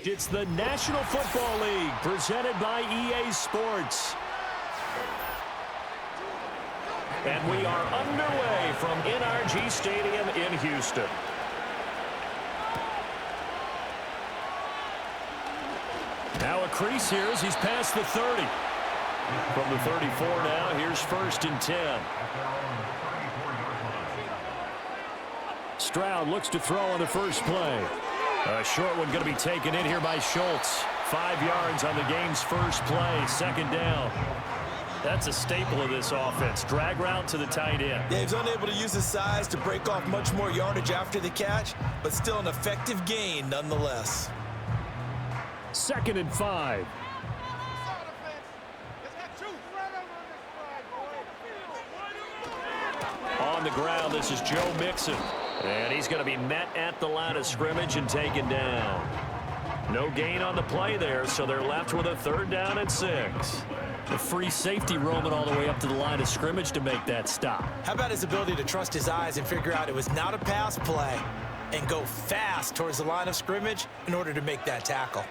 It's the National Football League presented by EA Sports. And we are underway from NRG Stadium in Houston. Now a crease here as he's past the 30. From the 34 now, here's 1st and 10. Stroud looks to throw on the first play. A short one going to be taken in here by Schultz. 5 yards on the game's first play, 2nd down. That's a staple of this offense. Drag route to the tight end. Yeah, he's unable to use his size to break off much more yardage after the catch, but still an effective gain nonetheless. 2nd and 5. On the ground, this is Joe Mixon. And he's going to be met at the line of scrimmage and taken down. No gain on the play there, so they're left with a 3rd down and 6. A free safety roaming all the way up to the line of scrimmage to make that stop. How about his ability to trust his eyes and figure out it was not a pass play and go fast towards the line of scrimmage in order to make that tackle.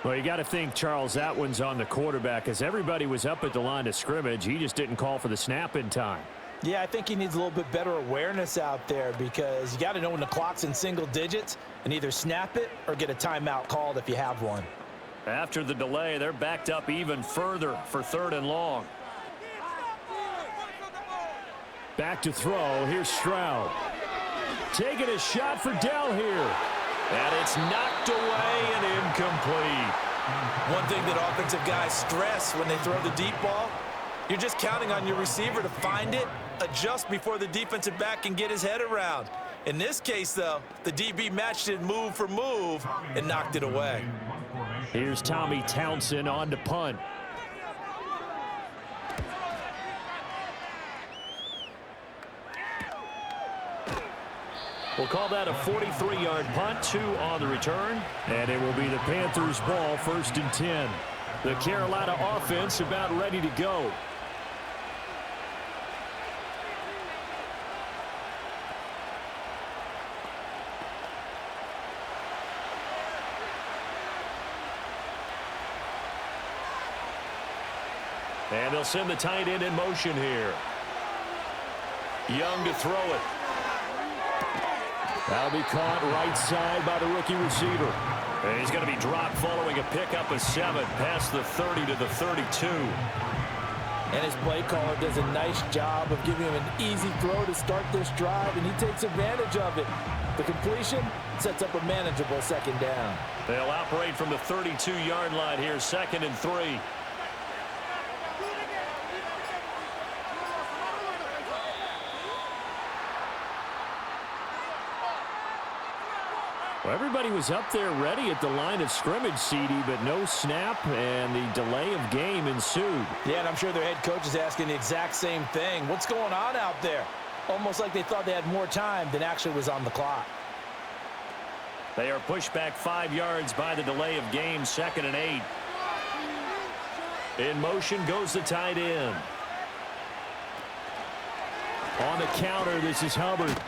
Well, you got to think, Charles, that one's on the quarterback as everybody was up at the line of scrimmage. He just didn't call for the snap in time. Yeah, I think he needs a little bit better awareness out there because you got to know when the clock's in single digits and either snap it or get a timeout called if you have one. After the delay, they're backed up even further for 3rd and long. Back to throw. Here's Stroud. Taking a shot for Dell here. And it's knocked away and incomplete. One thing that offensive guys stress when they throw the deep ball, you're just counting on your receiver to find it, adjust before the defensive back can get his head around. In this case, though, the DB matched it move for move and knocked it away. Here's Tommy Townsend on to punt. We'll call that a 43-yard punt, 2 on the return. And it will be the Panthers' ball, 1st and 10. The Carolina offense about ready to go. And they'll send the tight end in motion here. Young to throw it. That'll be caught right side by the rookie receiver. And he's going to be dropped following a pickup of 7 past the 30 to the 32. And his play caller does a nice job of giving him an easy throw to start this drive, and he takes advantage of it. The completion sets up a manageable 2nd down. They'll operate from the 32-yard line here, 2nd and 3. Well, everybody was up there ready at the line of scrimmage, CD, but no snap, and the delay of game ensued. Yeah, and I'm sure their head coach is asking the exact same thing. What's going on out there? Almost like they thought they had more time than actually was on the clock. They are pushed back 5 yards by the delay of game, 2nd and 8. In motion goes the tight end. On the counter, this is Hubbard.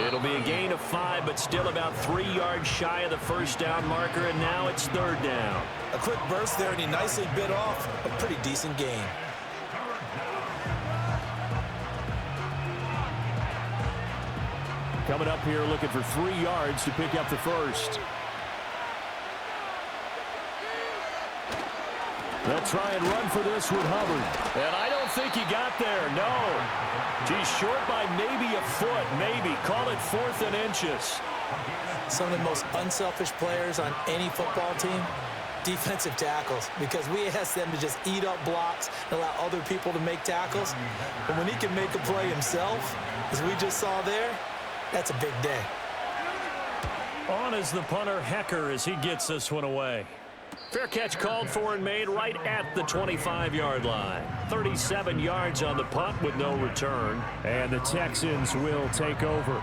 It'll be a gain of 5, but still about 3 yards shy of the 1st down marker, and now it's 3rd down. A quick burst there, and he nicely bit off a pretty decent gain. Coming up here looking for 3 yards to pick up the 1st. They'll try and run for this with Hubbard. And I don't think he got there, no. He's short by maybe a foot, maybe. Call it 4th and inches. Some of the most unselfish players on any football team, defensive tackles, because we ask them to just eat up blocks and allow other people to make tackles. But when he can make a play himself, as we just saw there, that's a big day. On is the punter, Hecker, as he gets this one away. Fair catch called for and made right at the 25-yard line. 37 yards on the punt with no return. And the Texans will take over.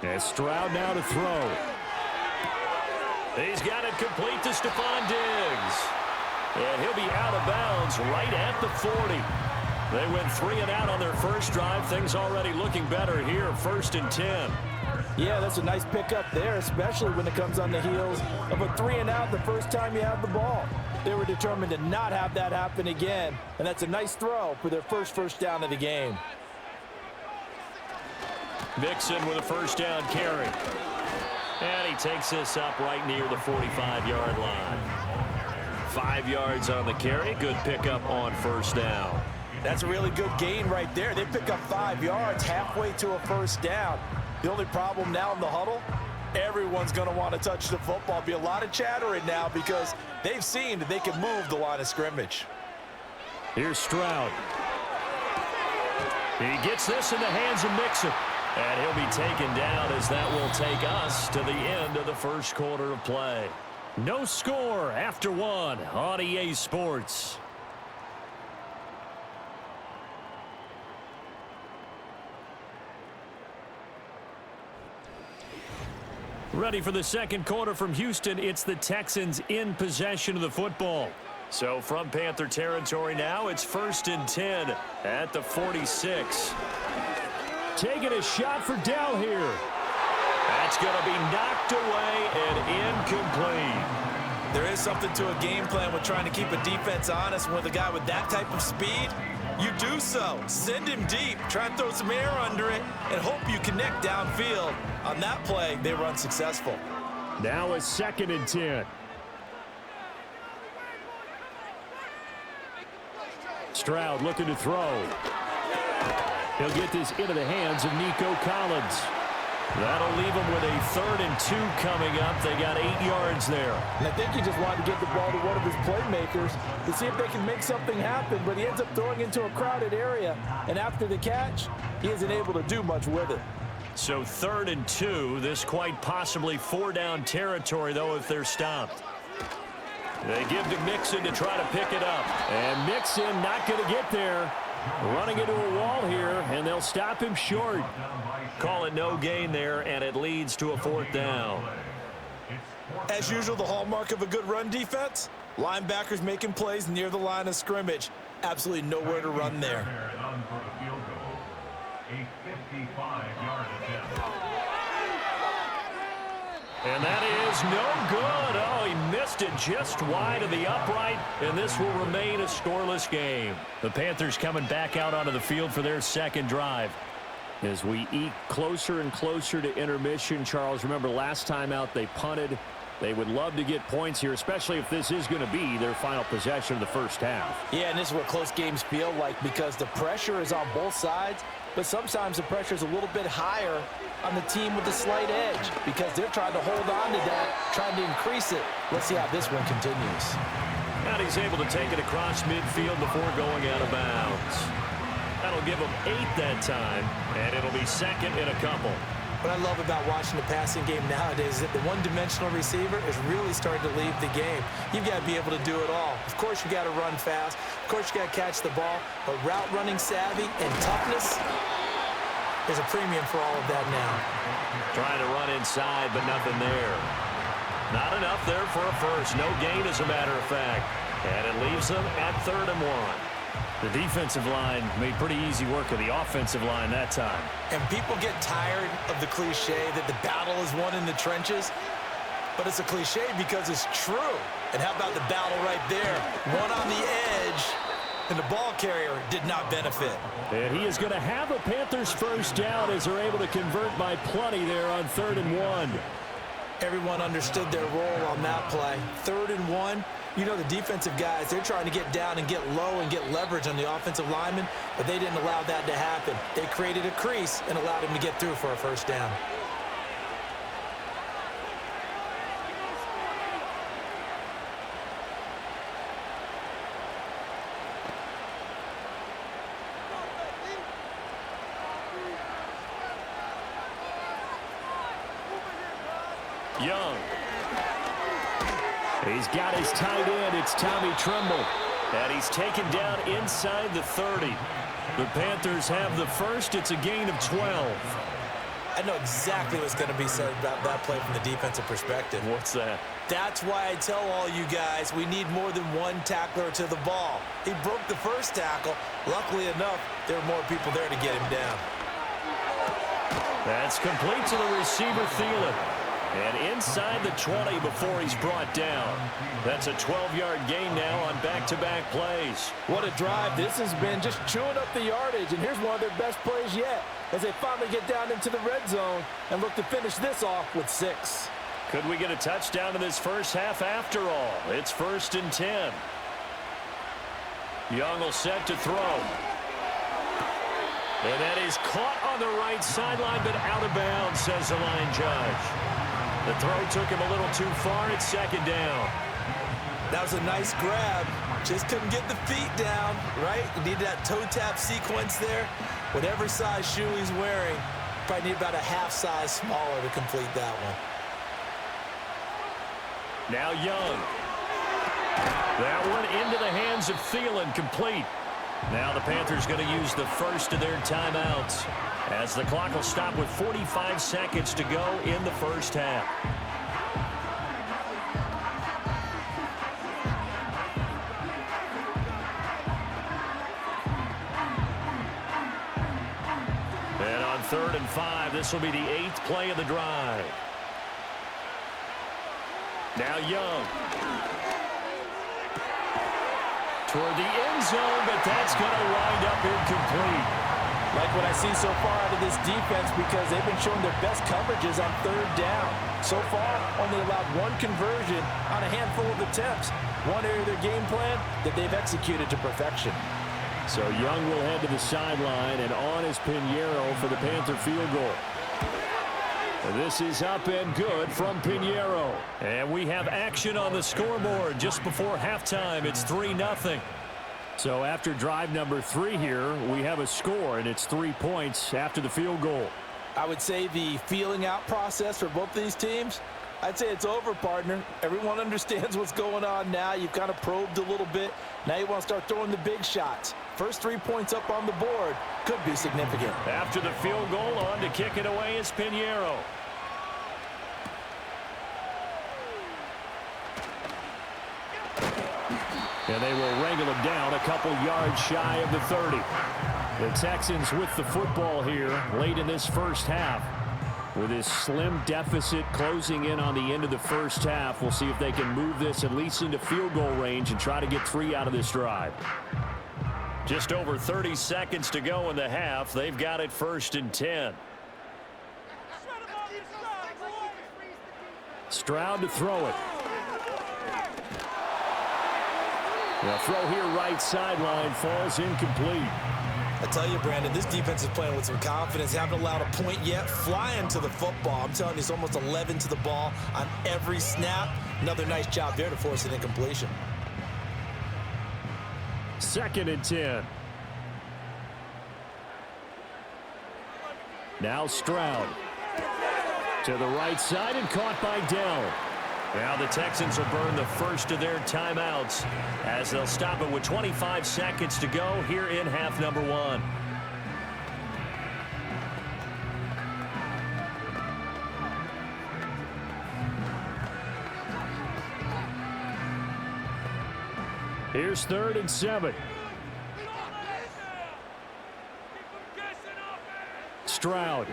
And Stroud now to throw. He's got it complete to Stephon Diggs. And he'll be out of bounds right at the 40. They went 3 and out on their first drive. Things already looking better here, 1st and 10. Yeah, that's a nice pickup there, especially when it comes on the heels of a 3 and out the first time you have the ball. They were determined to not have that happen again, and that's a nice throw for their first down of the game. Mixon with a first down carry. And he takes this up right near the 45-yard line. 5 yards on the carry. Good pickup on first down. That's a really good gain right there. They pick up 5 yards halfway to a first down. The only problem now in the huddle, everyone's going to want to touch the football. Be a lot of chattering now because they've seen that they can move the line of scrimmage. Here's Stroud. He gets this in the hands of Mixon. And he'll be taken down as that will take us to the end of the first quarter of play. No score after 1 on EA Sports. Ready for the second quarter from Houston. It's the Texans in possession of the football. So from Panther territory now, it's 1st and 10 at the 46. Taking a shot for Dell here. That's going to be knocked away and incomplete. There is something to a game plan with trying to keep a defense honest. With a guy with that type of speed, you do so. Send him deep. Try and throw some air under it and hope you connect downfield. On that play, they were unsuccessful. Now a 2nd and 10. Stroud looking to throw. He'll get this into the hands of Nico Collins. That'll leave them with a 3rd and 2 coming up. They got 8 yards there. And I think he just wanted to get the ball to one of his playmakers to see if they can make something happen, but he ends up throwing into a crowded area. And after the catch, he isn't able to do much with it. So 3rd and 2. This quite possibly 4-down territory, though, if they're stopped. They give to Mixon to try to pick it up. And Mixon not going to get there. Running into a wall here, and they'll stop him short. Call it no gain there, and it leads to a 4th down. As usual, the hallmark of a good run defense, linebackers making plays near the line of scrimmage. Absolutely nowhere to run there. And that is no good. Oh, he missed it just wide of the upright, and this will remain a scoreless game. The Panthers coming back out onto the field for their second drive. As we eke closer and closer to intermission, Charles, remember last time out they punted. They would love to get points here, especially if this is going to be their final possession of the first half. Yeah, and this is what close games feel like because the pressure is on both sides, but sometimes the pressure is a little bit higher on the team with the slight edge because they're trying to hold on to that, trying to increase it. Let's see how this one continues. And he's able to take it across midfield before going out of bounds. That'll give him 8 that time, and it'll be 2nd and a couple. What I love about watching the passing game nowadays is that the one-dimensional receiver is really starting to leave the game. You've got to be able to do it all. Of course, you got to run fast. Of course, you got to catch the ball. But route running savvy and toughness, there's a premium for all of that now. Trying to run inside, but nothing there. Not enough there for a first. No gain, as a matter of fact. And it leaves them at 3rd and 1. The defensive line made pretty easy work of the offensive line that time. And people get tired of the cliche that the battle is won in the trenches. But it's a cliche because it's true. And how about the battle right there? One on the edge, and the ball carrier did not benefit. And he is going to have a Panthers first down as they're able to convert by plenty there on 3rd and 1. Everyone understood their role on that play. 3rd and 1. You know, the defensive guys, they're trying to get down and get low and get leverage on the offensive lineman, but they didn't allow that to happen. They created a crease and allowed him to get through for a first down. Young. He's got his tight end. It's Tommy Tremble. And he's taken down inside the 30. The Panthers have the first. It's a gain of 12. I know exactly what's going to be said about that play from the defensive perspective. What's that? That's why I tell all you guys we need more than one tackler to the ball. He broke the first tackle. Luckily enough, there were more people there to get him down. That's complete to the receiver, Thielen. And inside the 20 before he's brought down. That's a 12-yard gain now on back-to-back plays. What a drive this has been, just chewing up the yardage. And here's one of their best plays yet as they finally get down into the red zone and look to finish this off with 6. Could we get a touchdown in this first half after all? It's 1st and 10. Young will set to throw. And that is caught on the right sideline, but out of bounds, says the line judge. The throw took him a little too far. It's 2nd down. That was a nice grab. Just couldn't get the feet down, right? You need that toe tap sequence there. Whatever size shoe he's wearing, probably need about a half size smaller to complete that one. Now Young. That one into the hands of Thielen, complete. Now the Panthers going to use the first of their timeouts as the clock will stop with 45 seconds to go in the first half. And on 3rd and 5, this will be the 8th play of the drive. Now Young. Toward the end zone, but that's going to wind up incomplete. Like what I see so far out of this defense because they've been showing their best coverages on 3rd down. So far, only allowed 1 conversion on a handful of attempts. One area of their game plan that they've executed to perfection. So Young will head to the sideline, and on is Pinheiro for the Panther field goal. This is up and good from Pinheiro. And we have action on the scoreboard just before halftime. It's 3-0. So after drive number 3 here, we have a score, and it's 3 points after the field goal. I would say the feeling out process for both these teams, I'd say it's over, partner. Everyone understands what's going on now. You've kind of probed a little bit. Now you want to start throwing the big shots. First 3 points up on the board could be significant. After the field goal, on to kick it away is Pinheiro. And they will wrangle him down a couple yards shy of the 30. The Texans with the football here late in this first half. With this slim deficit closing in on the end of the first half, we'll see if they can move this at least into field goal range and try to get 3 out of this drive. Just over 30 seconds to go in the half. They've got it 1st and 10. Stroud to throw it. The throw here right sideline falls incomplete. I tell you, Brandon, this defense is playing with some confidence. Haven't allowed a point yet. Flying to the football. I'm telling you, it's almost 11 to the ball on every snap. Another nice job there to force an incompletion. 2nd and 10. Now Stroud. To the right side and caught by Dell. Now the Texans will burn the first of their timeouts as they'll stop it with 25 seconds to go here in half number 1. Here's 3rd and 7. Stroud.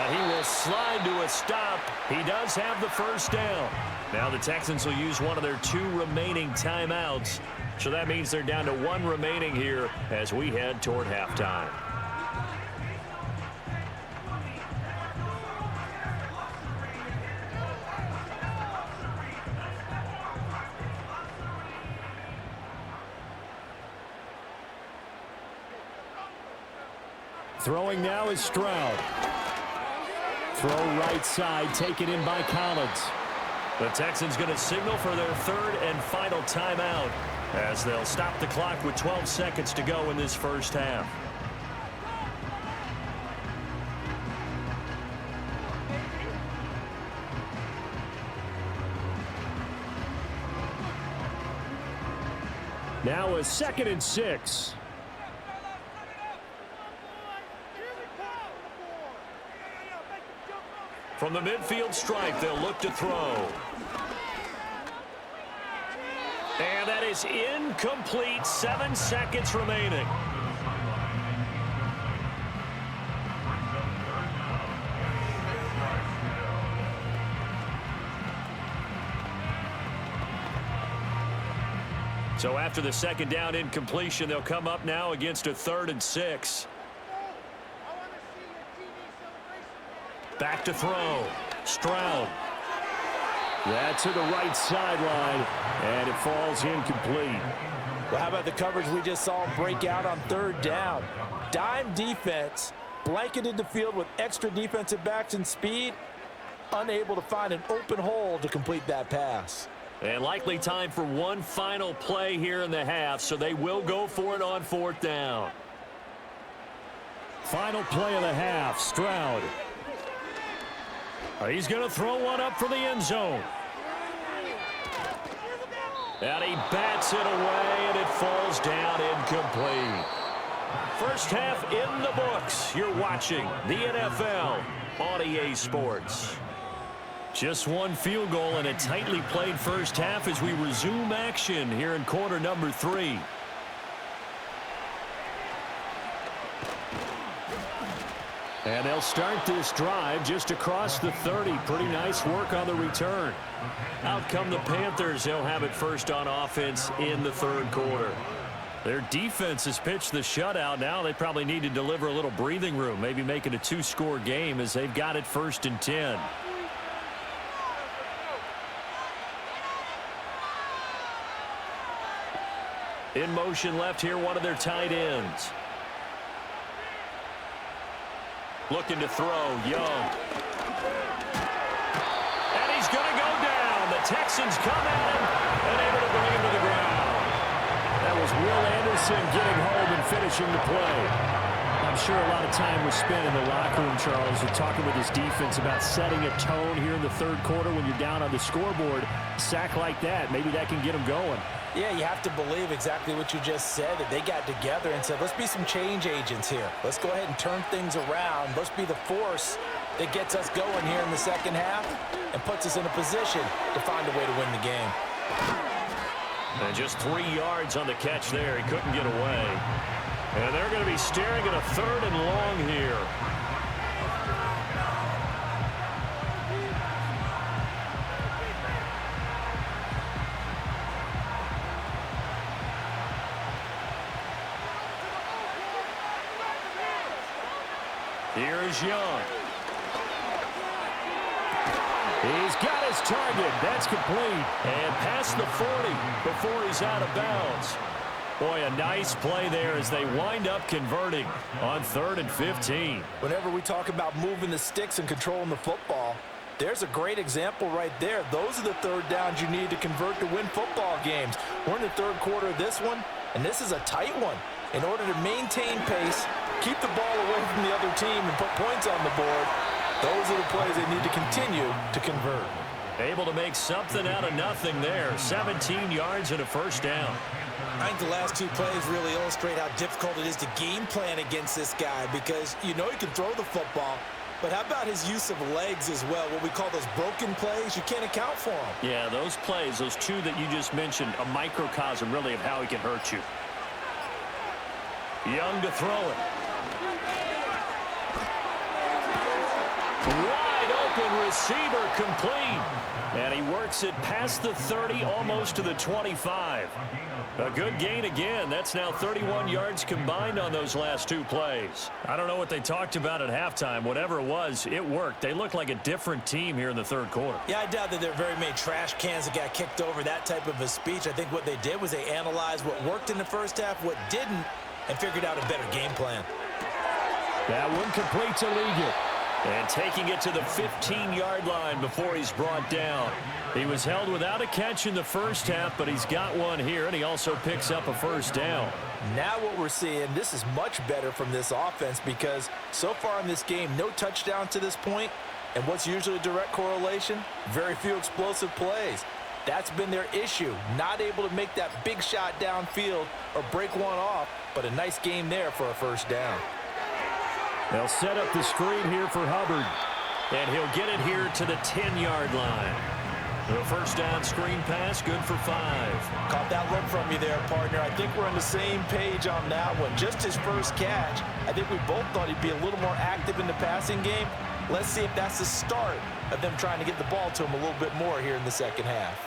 He will slide to a stop. He does have the first down. Now the Texans will use one of their 2 remaining timeouts. So that means they're down to 1 remaining here as we head toward halftime. Throwing now is Stroud. Throw right side, taken in by Collins. The Texans going to signal for their 3rd and final timeout as they'll stop the clock with 12 seconds to go in this first half. Now a 2nd and 6. From the midfield stripe, they'll look to throw. And that is incomplete. 7 seconds remaining. So after the second down incompletion, they'll come up now against a 3rd and 6. Back to throw. Stroud. That's to the right sideline, and it falls incomplete. Well, how about the coverage we just saw break out on 3rd down? Dime defense, blanketed the field with extra defensive backs and speed, unable to find an open hole to complete that pass. And likely time for one final play here in the half, so they will go for it on 4th down. Final play of the half, Stroud. He's going to throw one up for the end zone. And he bats it away, and it falls down incomplete. First half in the books. You're watching the NFL on EA Sports. Just one field goal and a tightly played first half as we resume action here in quarter number 3. And they'll start this drive just across the 30. Pretty nice work on the return. Out come the Panthers. They'll have it first on offense in the 3rd quarter. Their defense has pitched the shutout. Now they probably need to deliver a little breathing room, maybe make it a 2-score game as they've got it 1st and 10. In motion left here, one of their tight ends. Looking to throw, Young. And he's going to go down. The Texans come at him and able to bring him to the ground. That was Will Anderson getting home and finishing the play. I'm sure a lot of time was spent in the locker room, Charles, and talking with his defense about setting a tone here in the 3rd quarter when you're down on the scoreboard. A sack like that, maybe that can get him going. Yeah, you have to believe exactly what you just said, that they got together and said, let's be some change agents here. Let's go ahead and turn things around. Let's be the force that gets us going here in the second half and puts us in a position to find a way to win the game. And just 3 yards on the catch there. He couldn't get away. And they're going to be staring at a 3rd and long here. Here's Young. He's got his target. That's complete. And past the 40 before he's out of bounds. Boy, a nice play there as they wind up converting on 3rd and 15. Whenever we talk about moving the sticks and controlling the football, there's a great example right there. Those are the 3rd downs you need to convert to win football games. We're in the 3rd quarter of this one, and this is a tight one. In order to maintain pace, keep the ball away from the other team, and put points on the board, those are the plays they need to continue to convert. Able to make something out of nothing there. 17 yards and a first down. I think the last 2 plays really illustrate how difficult it is to game plan against this guy, because you know he can throw the football, but how about his use of legs as well? What we call those broken plays, you can't account for them. Yeah, those plays, those 2 that you just mentioned, a microcosm really of how he can hurt you. Young to throw it. Wide open receiver, complete. And he works it past the 30, almost to the 25. A good gain again. That's now 31 yards combined on those last 2 plays. I don't know what they talked about at halftime. Whatever it was, it worked. They look like a different team here in the 3rd quarter. Yeah, I doubt that there are very many trash cans that got kicked over, that type of a speech. I think what they did was they analyzed what worked in the first half, what didn't, and figured out a better game plan. That one complete to Liggett. And taking it to the 15-yard line before he's brought down. He was held without a catch in the first half, but he's got one here, and he also picks up a first down. Now what we're seeing, this is much better from this offense, because so far in this game, no touchdowns to this point, and what's usually a direct correlation? Very few explosive plays. That's been their issue, not able to make that big shot downfield or break one off, but a nice game there for a first down. They'll set up the screen here for Hubbard. And he'll get it here to the 10-yard line. The first down screen pass, good for 5. Caught that look from you there, partner. I think we're on the same page on that one. Just his first catch. I think we both thought he'd be a little more active in the passing game. Let's see if that's the start of them trying to get the ball to him a little bit more here in the second half.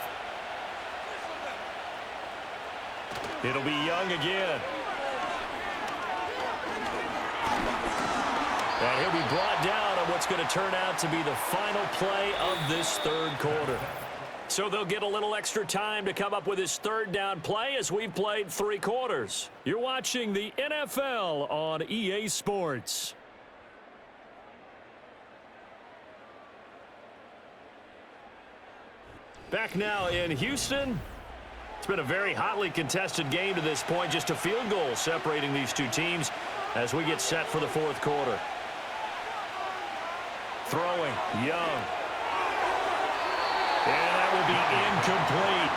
It'll be Young again. And he'll be brought down on what's going to turn out to be the final play of this third quarter. So they'll get a little extra time to come up with his third down play as we've played 3 quarters. You're watching the NFL on EA Sports. Back now in Houston. It's been a very hotly contested game to this point. Just a field goal separating these two teams as we get set for the fourth quarter. Throwing, Young. And that will be incomplete.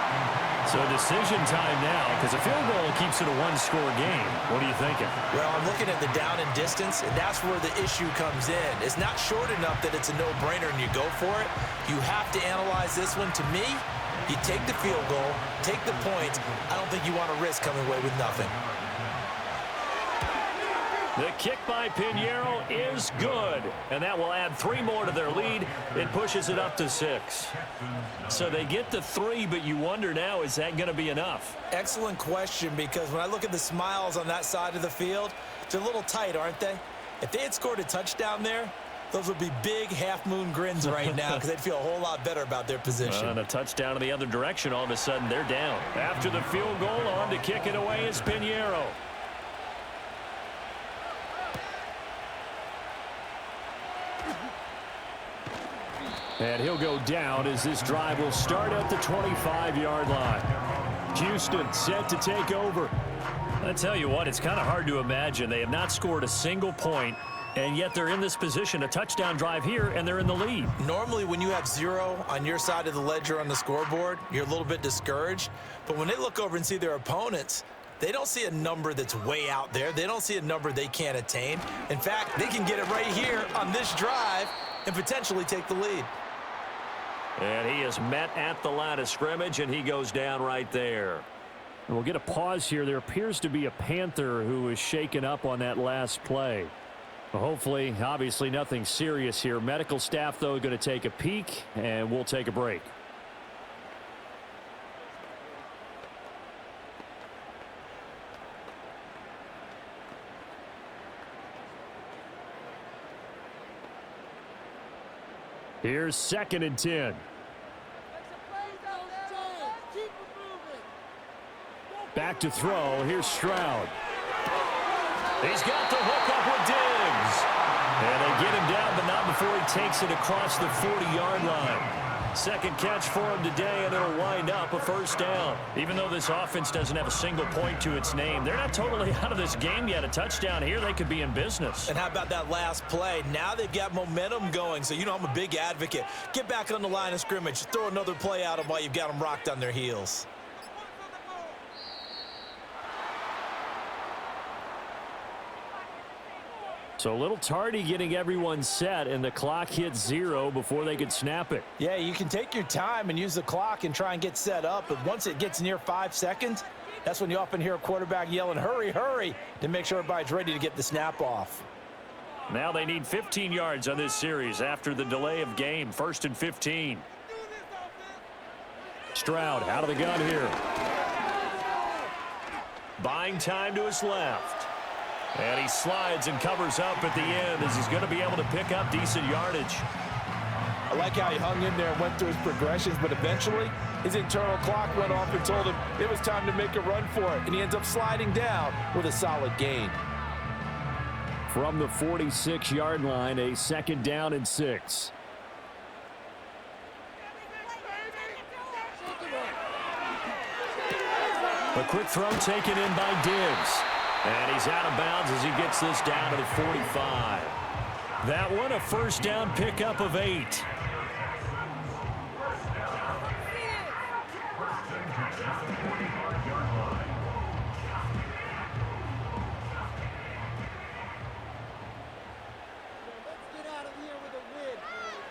So decision time now, because a field goal keeps it a one-score game. What are you thinking? Well, I'm looking at the down and distance, and that's where the issue comes in. It's not short enough that it's a no-brainer and you go for it. You have to analyze this one. To me, you take the field goal, take the points. I don't think you want to risk coming away with nothing. The kick by Pinheiro is good, and that will add 3 more to their lead. It pushes it up to 6. So they get to 3, but you wonder now, is that going to be enough? Excellent question, because when I look at the smiles on that side of the field, they're a little tight, aren't they? If they had scored a touchdown there, those would be big half-moon grins right now because they'd feel a whole lot better about their position. And a touchdown in the other direction, all of a sudden they're down. After the field goal, on to kick it away is Pinheiro. And he'll go down as this drive will start at the 25-yard line. Houston set to take over. I tell you what, it's kind of hard to imagine. They have not scored a single point, and yet they're in this position, a touchdown drive here, and they're in the lead. Normally, when you have 0 on your side of the ledger on the scoreboard, you're a little bit discouraged. But when they look over and see their opponents, they don't see a number that's way out there. They don't see a number they can't attain. In fact, they can get it right here on this drive and potentially take the lead. And he is met at the line of scrimmage, and he goes down right there. And we'll get a pause here. There appears to be a Panther who is shaken up on that last play. Well, hopefully, obviously nothing serious here. Medical staff, though, going to take a peek, and we'll take a break. Here's 2nd and 10. Back to throw. Here's Stroud. He's got the hook up with Diggs. And they get him down, but not before he takes it across the 40-yard line. Second catch for him today, and it'll wind up a first down. Even though this offense doesn't have a single point to its name, they're not totally out of this game yet. A touchdown here, they could be in business. And how about that last play? Now they've got momentum going, so you know I'm a big advocate. Get back on the line of scrimmage. Throw another play at them while you've got them rocked on their heels. So a little tardy getting everyone set, and the clock hits 0 before they could snap it. Yeah, you can take your time and use the clock and try and get set up, but once it gets near 5 seconds, that's when you often hear a quarterback yelling, hurry, hurry, to make sure everybody's ready to get the snap off. Now they need 15 yards on this series after the delay of game. 1st and 15. Stroud out of the gun here. Buying time to his left. And he slides and covers up at the end as he's going to be able to pick up decent yardage. I like how he hung in there and went through his progressions, but eventually his internal clock went off and told him it was time to make a run for it, and he ends up sliding down with a solid gain. From the 46-yard line, a 2nd down and 6. A quick throw taken in by Diggs. And he's out of bounds as he gets this down to the 45. That one a first down pickup of 8.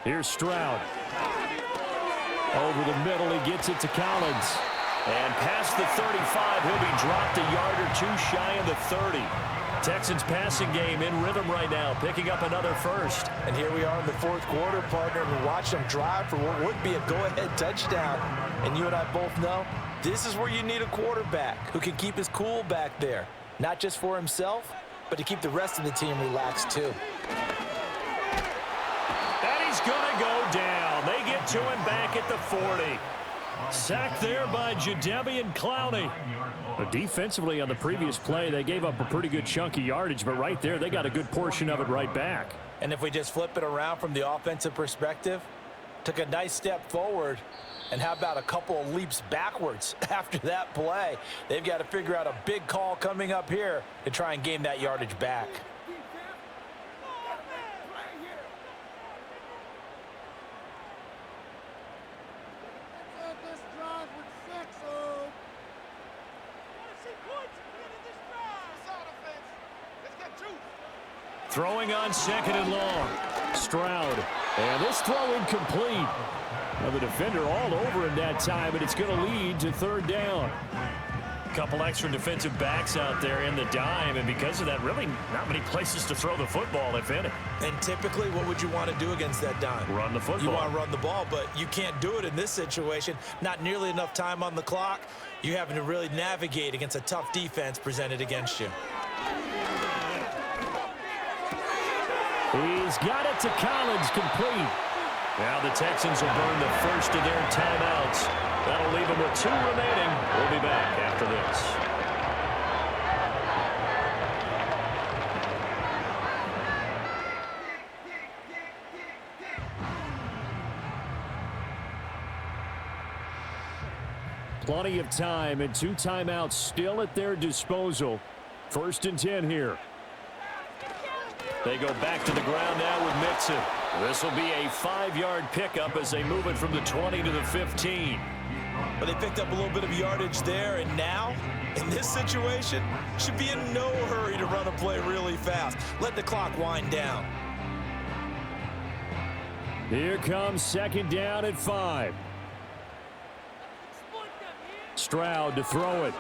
Here's Stroud. Over the middle, he gets it to Collins. And past the 35, he'll be dropped a yard or two shy of the 30. Texans passing game in rhythm right now, picking up another first. And here we are in the fourth quarter, partner, and we watch them drive for what would be a go-ahead touchdown. And you and I both know this is where you need a quarterback who can keep his cool back there, not just for himself, but to keep the rest of the team relaxed too. And he's going to go down. They get to him back at the 40. Sacked there by Jadeveon Clowney. Defensively on the previous play, they gave up a pretty good chunk of yardage, but right there, they got a good portion of it right back. And if we just flip it around from the offensive perspective, took a nice step forward, and how about a couple of leaps backwards after that play? They've got to figure out a big call coming up here to try and gain that yardage back. Throwing on second and long. Stroud. And this throw incomplete. Well, the defender all over him that time, but it's going to lead to third down. Couple extra defensive backs out there in the dime, and because of that, really not many places to throw the football, if any. And typically, what would you want to do against that dime? Run the football. You want to run the ball, but you can't do it in this situation. Not nearly enough time on the clock. You're having to really navigate against a tough defense presented against you. He's got it to Collins, complete. Now the Texans will burn the first of their timeouts. That'll leave them with 2 remaining. We'll be back after this. Plenty of time and 2 timeouts still at their disposal. 1st and 10 here. They go back to the ground now with Mixon. This will be a 5-yard pickup as they move it from the 20 to the 15. But they picked up a little bit of yardage there, and now, in this situation, should be in no hurry to run a play really fast. Let the clock wind down. Here comes 2nd down at 5. Stroud to throw it.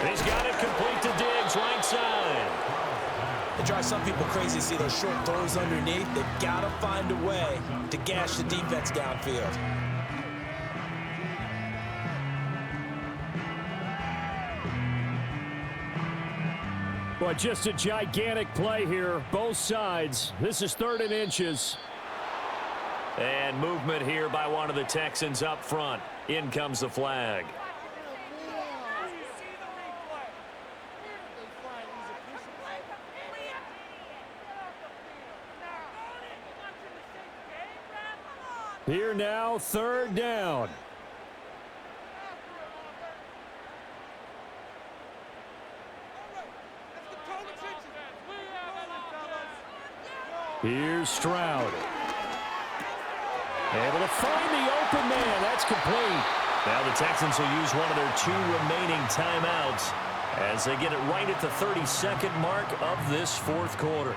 He's got it complete to Diggs, right side. It drives some people crazy to see those short throws underneath. They've got to find a way to gash the defense downfield. Boy, just a gigantic play here, both sides. This is 3rd and inches. And movement here by one of the Texans up front. In comes the flag. Here now, 3rd down. Here's Stroud. Able to find the open man. That's complete. Now the Texans will use one of their 2 remaining timeouts as they get it right at the 32nd mark of this 4th quarter.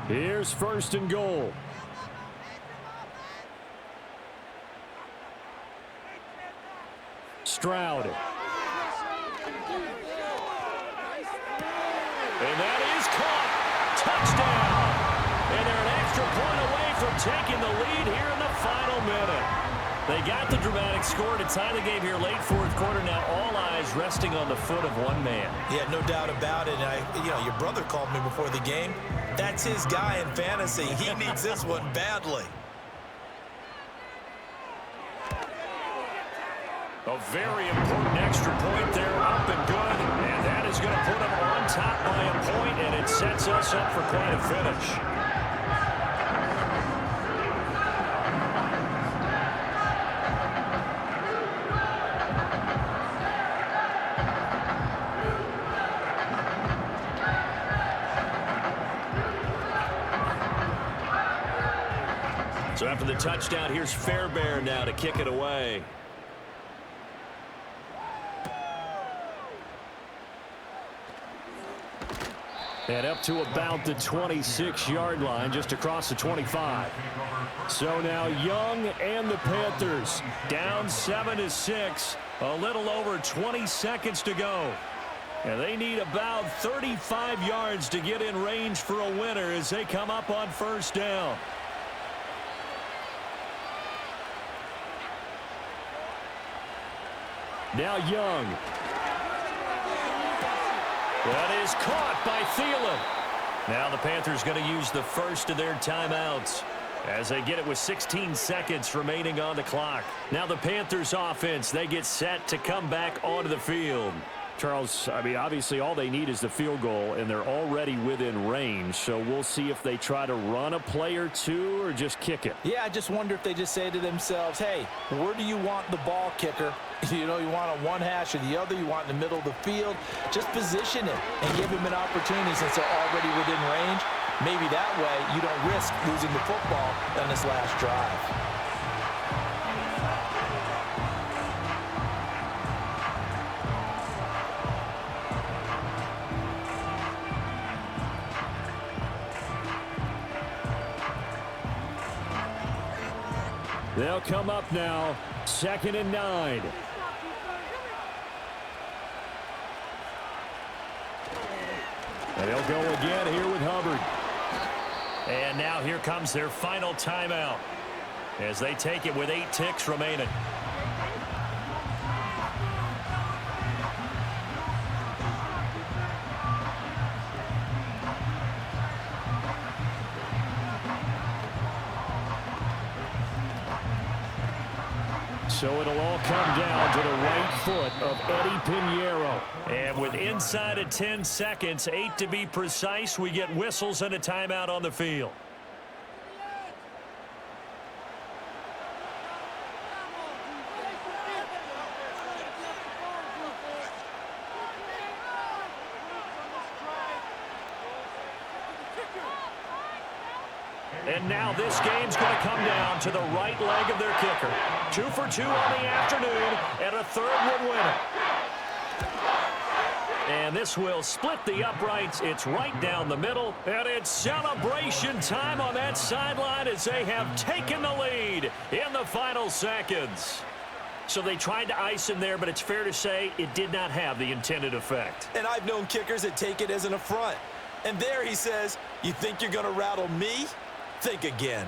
Here's 1st and goal. Stroud. And that is caught. Touchdown. And they're an extra point away from taking the lead here in the final minute. They got the dramatic score to tie the game here late 4th quarter. Now all eyes resting on the foot of one man. Yeah, no doubt about it. And your brother called me before the game. That's his guy in fantasy. He needs this one badly. A very important extra point there, up and good. And that is going to put them on top by a point, and it sets us up for quite a finish. So after the touchdown, here's Fairbairn now to kick it away. And up to about the 26-yard line, just across the 25. So now Young and the Panthers down 7-6, a little over 20 seconds to go. And they need about 35 yards to get in range for a winner as they come up on first down. Now Young. That is caught by Thielen. Now the Panthers going to use the first of their timeouts as they get it with 16 seconds remaining on the clock. Now the Panthers offense, they get set to come back onto the field. Charles, I mean, obviously all they need is the field goal, and they're already within range. So we'll see if they try to run a play or two or just kick it. Yeah, I just wonder if they just say to themselves, hey, where do you want the ball, kicker? You know, you want on one hash or the other. You want in the middle of the field. Just position it and give them an opportunity since they're already within range. Maybe that way you don't risk losing the football on this last drive. They'll come up now, 2nd and 9. And they'll go again here with Hubbard. And now here comes their final timeout as they take it with 8 ticks remaining. So it'll all come down to the right foot of Eddie Pinheiro. And with inside of 10 seconds, 8 to be precise, we get whistles and a timeout on the field. And now this game's going to come down to the right leg of their kicker. 2 for 2 on the afternoon, and a third would win it. And this will split the uprights. It's right down the middle, and it's celebration time on that sideline as they have taken the lead in the final seconds. So they tried to ice him there, but it's fair to say it did not have the intended effect. And I've known kickers that take it as an affront. And there he says, you think you're going to rattle me? Think again.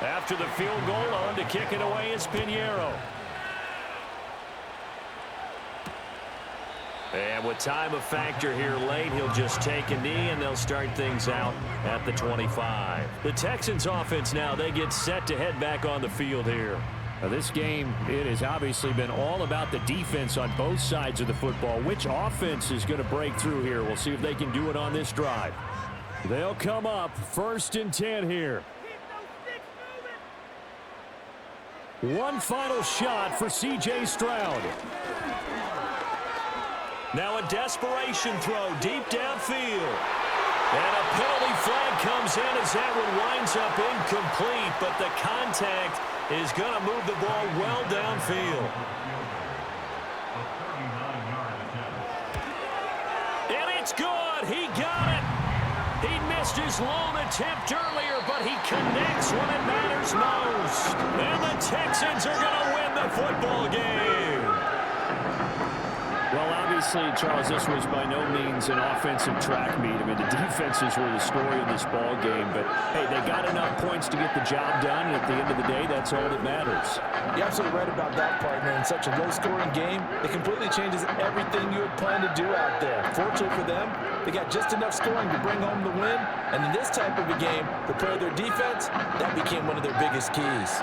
After the field goal, on to kick it away is Pinheiro. And with time a factor here late, he'll just take a knee and they'll start things out at the 25. The Texans offense now, they get set to head back on the field here. Now this game, it has obviously been all about the defense on both sides of the football. Which offense is going to break through here? We'll see if they can do it on this drive. They'll come up 1st and 10 here. One final shot for C.J. Stroud. Now a desperation throw deep downfield. And a penalty flag comes in as that one winds up incomplete, but the contact is going to move the ball well downfield. And it's good. He got it. He missed his lone attempt earlier, but he connects when it matters most. And the Texans are going to win the football game. Well, obviously, Charles, this was by no means an offensive track meet. I mean, the defenses were the story of this ball game. But, hey, they got enough points to get the job done. And at the end of the day, that's all that matters. You're absolutely right about that, partner. In such a low-scoring game, it completely changes everything you had planned to do out there. Fortunately for them, they got just enough scoring to bring home the win. And in this type of a game, to play their defense, that became one of their biggest keys.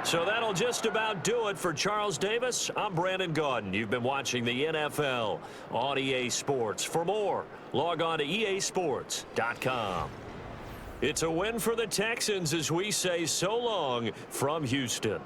So that'll just about do it for Charles Davis. I'm Brandon Gaudin. You've been watching the NFL on EA Sports. For more, log on to easports.com. It's a win for the Texans as we say so long from Houston.